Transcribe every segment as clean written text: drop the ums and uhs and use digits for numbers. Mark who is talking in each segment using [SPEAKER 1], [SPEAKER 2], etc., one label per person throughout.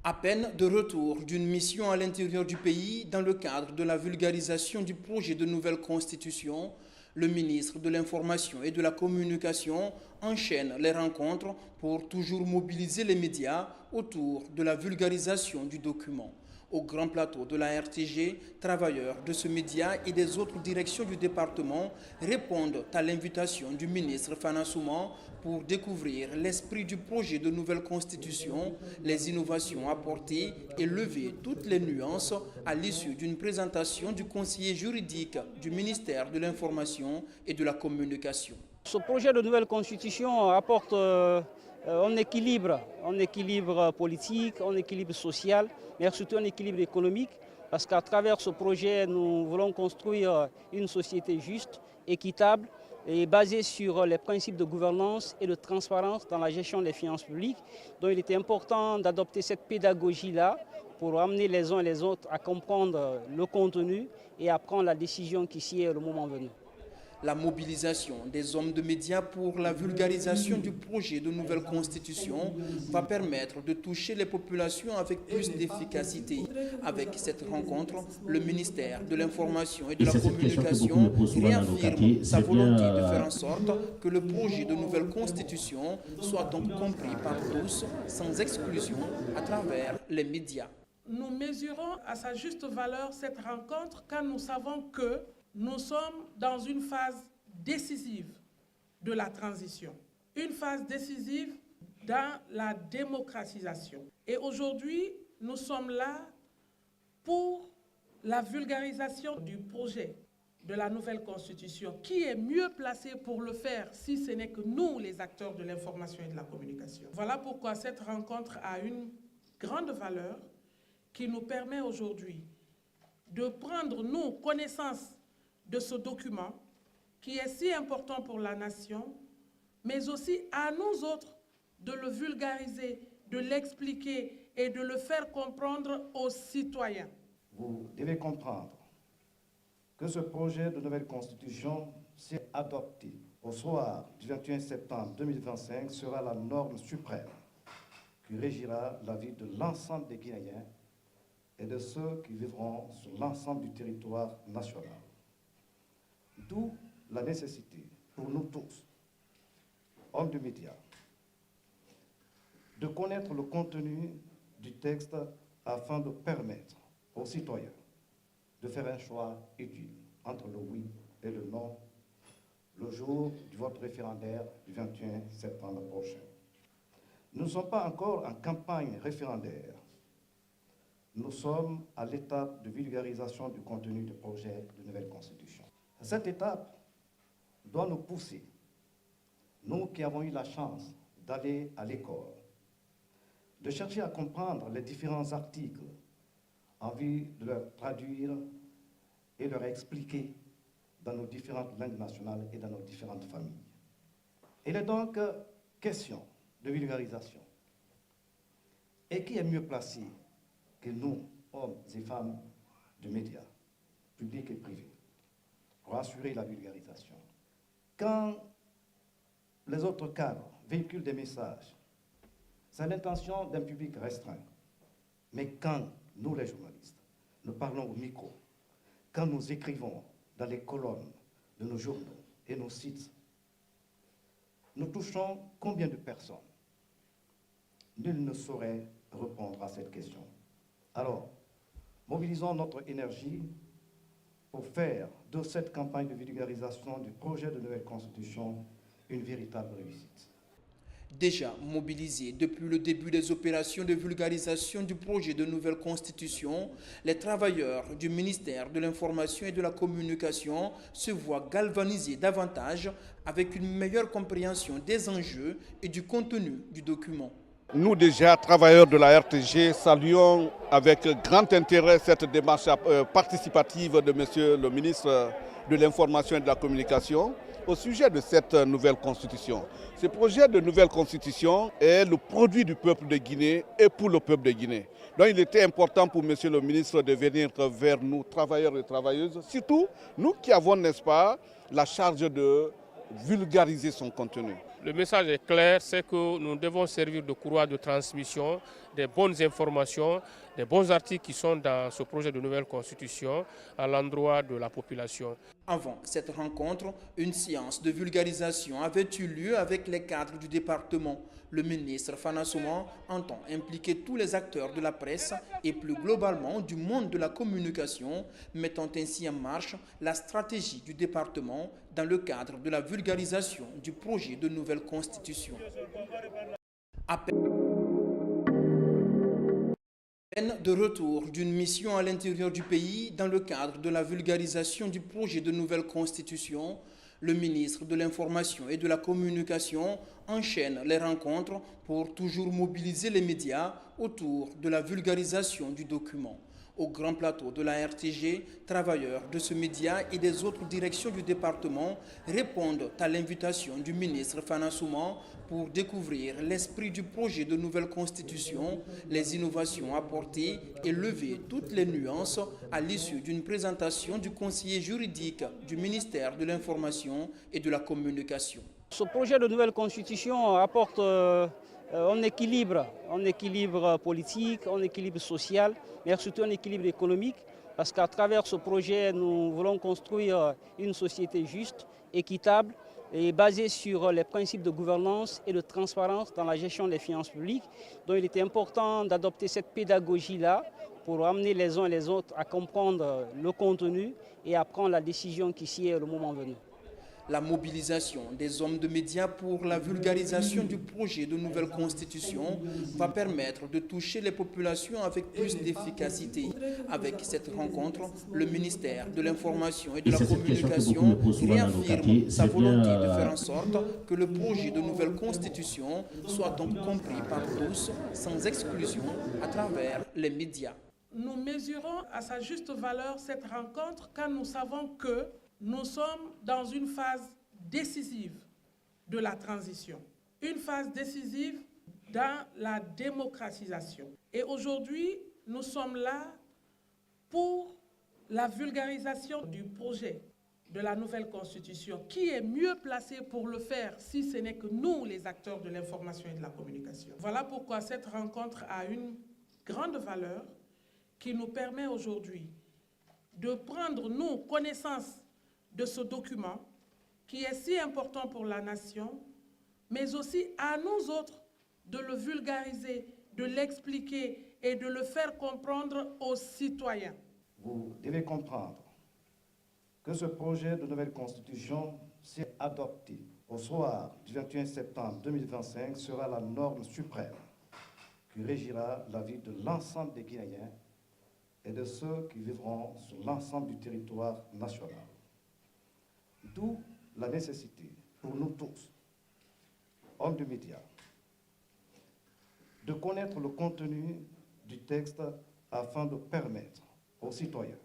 [SPEAKER 1] À peine de retour d'une mission à l'intérieur du pays dans le cadre de la vulgarisation du projet de nouvelle constitution, le ministre de l'Information et de la Communication enchaîne les rencontres pour toujours mobiliser les médias autour de la vulgarisation du document. Au grand plateau de la RTG, travailleurs de ce média et des autres directions du département répondent à l'invitation du ministre Fana Souman pour découvrir l'esprit du projet de nouvelle constitution, les innovations apportées et lever toutes les nuances à l'issue d'une présentation du conseiller juridique du ministère de l'Information et de la Communication.
[SPEAKER 2] Ce projet de nouvelle constitution apporte un équilibre politique, un équilibre social, mais surtout un équilibre économique, parce qu'à travers ce projet, nous voulons construire une société juste, équitable et basée sur les principes de gouvernance et de transparence dans la gestion des finances publiques. Donc il était important d'adopter cette pédagogie-là pour amener les uns et les autres à comprendre le contenu et à prendre la décision qui s'y est le moment venu.
[SPEAKER 1] La mobilisation des hommes de médias pour la vulgarisation du projet de nouvelle constitution va permettre de toucher les populations avec plus d'efficacité. Avec cette rencontre, le ministère de l'Information et de la Communication réaffirme sa volonté de faire en sorte que le projet de nouvelle constitution soit donc compris par tous, sans exclusion, à travers les médias.
[SPEAKER 3] Nous mesurons à sa juste valeur cette rencontre quand nous savons que nous sommes dans une phase décisive de la transition, une phase décisive dans la démocratisation. Et aujourd'hui, nous sommes là pour la vulgarisation du projet de la nouvelle constitution. Qui est mieux placé pour le faire si ce n'est que nous, les acteurs de l'information et de la communication? Voilà pourquoi cette rencontre a une grande valeur qui nous permet aujourd'hui de prendre, nous, connaissance de ce document qui est si important pour la nation, mais aussi à nous autres de le vulgariser, de l'expliquer et de le faire comprendre aux citoyens.
[SPEAKER 4] Vous devez comprendre que ce projet de nouvelle constitution, si adopté au soir du 21 septembre 2025, sera la norme suprême qui régira la vie de l'ensemble des Guinéens et de ceux qui vivront sur l'ensemble du territoire national. D'où la nécessité pour nous tous, hommes de médias, de connaître le contenu du texte afin de permettre aux citoyens de faire un choix utile entre le oui et le non le jour du vote référendaire du 21 septembre prochain. Nous ne sommes pas encore en campagne référendaire. Nous sommes à l'étape de vulgarisation du contenu du projet de nouvelle constitution. Cette étape doit nous pousser, nous qui avons eu la chance d'aller à l'école, de chercher à comprendre les différents articles en vue de leur traduire et leur expliquer dans nos différentes langues nationales et dans nos différentes familles. Il est donc question de vulgarisation. Et qui est mieux placé que nous, hommes et femmes de médias, publics et privés, pour assurer la vulgarisation? Quand les autres cadres véhiculent des messages, c'est l'intention d'un public restreint. Mais quand nous, les journalistes, nous parlons au micro, quand nous écrivons dans les colonnes de nos journaux et nos sites, nous touchons combien de personnes? Nul ne saurait répondre à cette question. Alors, mobilisons notre énergie pour faire de cette campagne de vulgarisation du projet de nouvelle constitution une véritable réussite.
[SPEAKER 1] Déjà mobilisés depuis le début des opérations de vulgarisation du projet de nouvelle constitution, les travailleurs du ministère de l'Information et de la Communication se voient galvanisés davantage avec une meilleure compréhension des enjeux et du contenu du document.
[SPEAKER 5] Nous déjà, travailleurs de la RTG, saluons avec grand intérêt cette démarche participative de Monsieur le ministre de l'Information et de la Communication au sujet de cette nouvelle constitution. Ce projet de nouvelle constitution est le produit du peuple de Guinée et pour le peuple de Guinée. Donc il était important pour Monsieur le ministre de venir vers nous, travailleurs et travailleuses, surtout nous qui avons, n'est-ce pas, la charge de vulgariser son contenu.
[SPEAKER 6] Le message est clair, c'est que nous devons servir de courroie de transmission des bonnes informations, des bons articles qui sont dans ce projet de nouvelle constitution à l'endroit de la population.
[SPEAKER 1] Avant cette rencontre, une séance de vulgarisation avait eu lieu avec les cadres du département. Le ministre Fana Souman entend impliquer tous les acteurs de la presse et plus globalement du monde de la communication, mettant ainsi en marche la stratégie du département dans le cadre de la vulgarisation du projet de nouvelle constitution. À peine de retour d'une mission à l'intérieur du pays dans le cadre de la vulgarisation du projet de nouvelle constitution, le ministre de l'Information et de la Communication enchaîne les rencontres pour toujours mobiliser les médias autour de la vulgarisation du document. Au grand plateau de la RTG, travailleurs de ce média et des autres directions du département répondent à l'invitation du ministre Fana Souman pour découvrir l'esprit du projet de nouvelle constitution, les innovations apportées et lever toutes les nuances à l'issue d'une présentation du conseiller juridique du ministère de l'Information et de la Communication.
[SPEAKER 2] Ce projet de nouvelle constitution apporte un équilibre politique, un équilibre social, mais surtout un équilibre économique, parce qu'à travers ce projet, nous voulons construire une société juste, équitable et basée sur les principes de gouvernance et de transparence dans la gestion des finances publiques. Donc il était important d'adopter cette pédagogie-là pour amener les uns et les autres à comprendre le contenu et à prendre la décision qui s'y est le moment venu.
[SPEAKER 1] La mobilisation des hommes de médias pour la vulgarisation du projet de nouvelle constitution va permettre de toucher les populations avec plus d'efficacité. Avec cette rencontre, le ministère de l'Information et de la Communication réaffirme sa volonté de faire en sorte que le projet de nouvelle constitution soit donc compris par tous, sans exclusion, à travers les médias.
[SPEAKER 3] Nous mesurons à sa juste valeur cette rencontre car nous savons que nous sommes dans une phase décisive de la transition, une phase décisive dans la démocratisation. Et aujourd'hui, nous sommes là pour la vulgarisation du projet de la nouvelle constitution. Qui est mieux placé pour le faire si ce n'est que nous, les acteurs de l'information et de la communication? Voilà pourquoi cette rencontre a une grande valeur qui nous permet aujourd'hui de prendre, nous, connaissance de ce document qui est si important pour la nation, mais aussi à nous autres de le vulgariser, de l'expliquer et de le faire comprendre aux citoyens.
[SPEAKER 4] Vous devez comprendre que ce projet de nouvelle constitution, si adopté au soir du 21 septembre 2025, sera la norme suprême qui régira la vie de l'ensemble des Guinéens et de ceux qui vivront sur l'ensemble du territoire national. D'où la nécessité pour nous tous, hommes de médias, de connaître le contenu du texte afin de permettre aux citoyens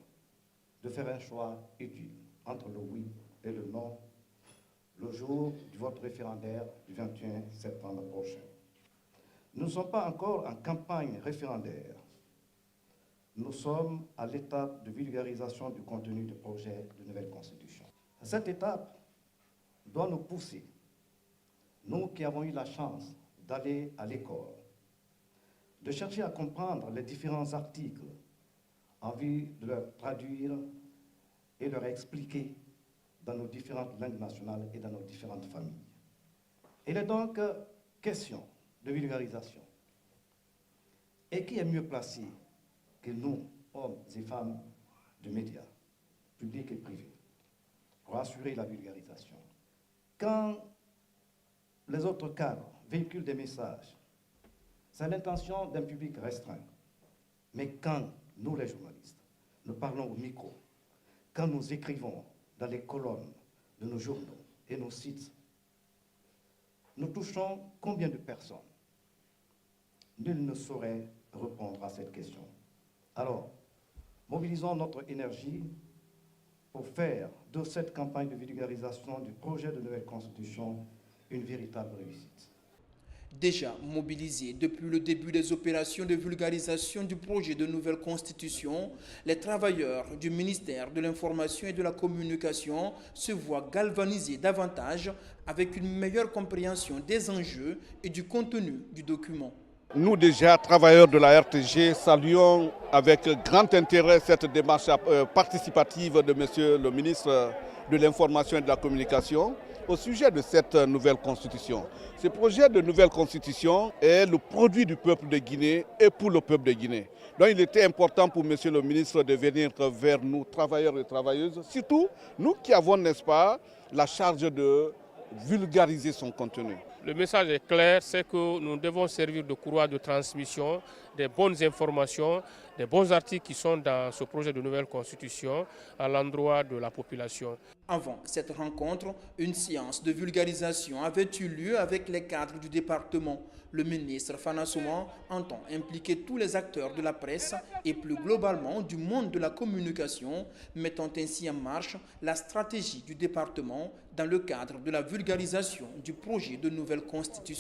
[SPEAKER 4] de faire un choix utile entre le oui et le non le jour du vote référendaire du 21 septembre prochain. Nous ne sommes pas encore en campagne référendaire. Nous sommes à l'étape de vulgarisation du contenu du projet de nouvelle constitution. Cette étape doit nous pousser, nous qui avons eu la chance d'aller à l'école, de chercher à comprendre les différents articles en vue de leur traduire et leur expliquer dans nos différentes langues nationales et dans nos différentes familles. Il est donc question de vulgarisation. Et qui est mieux placé que nous, hommes et femmes de médias, publics et privés, pour assurer la vulgarisation? Quand les autres cadres véhiculent des messages, c'est l'intention d'un public restreint. Mais quand nous, les journalistes, nous parlons au micro, quand nous écrivons dans les colonnes de nos journaux et nos sites, nous touchons combien de personnes? Nul ne saurait répondre à cette question. Alors, mobilisons notre énergie pour faire de cette campagne de vulgarisation du projet de nouvelle constitution une véritable réussite.
[SPEAKER 1] Déjà mobilisés depuis le début des opérations de vulgarisation du projet de nouvelle constitution, les travailleurs du ministère de l'Information et de la Communication se voient galvanisés davantage avec une meilleure compréhension des enjeux et du contenu du document.
[SPEAKER 5] Nous déjà, travailleurs de la RTG, saluons avec grand intérêt cette démarche participative de Monsieur le ministre de l'Information et de la Communication au sujet de cette nouvelle constitution. Ce projet de nouvelle constitution est le produit du peuple de Guinée et pour le peuple de Guinée. Donc il était important pour Monsieur le ministre de venir vers nous, travailleurs et travailleuses, surtout nous qui avons, n'est-ce pas, la charge de vulgariser son contenu.
[SPEAKER 6] Le message est clair, c'est que nous devons servir de courroie de transmission des bonnes informations, des bons articles qui sont dans ce projet de nouvelle constitution à l'endroit de la population.
[SPEAKER 1] Avant cette rencontre, une séance de vulgarisation avait eu lieu avec les cadres du département. Le ministre Fana Souman entend impliquer tous les acteurs de la presse et plus globalement du monde de la communication, mettant ainsi en marche la stratégie du département dans le cadre de la vulgarisation du projet de nouvelle constitution.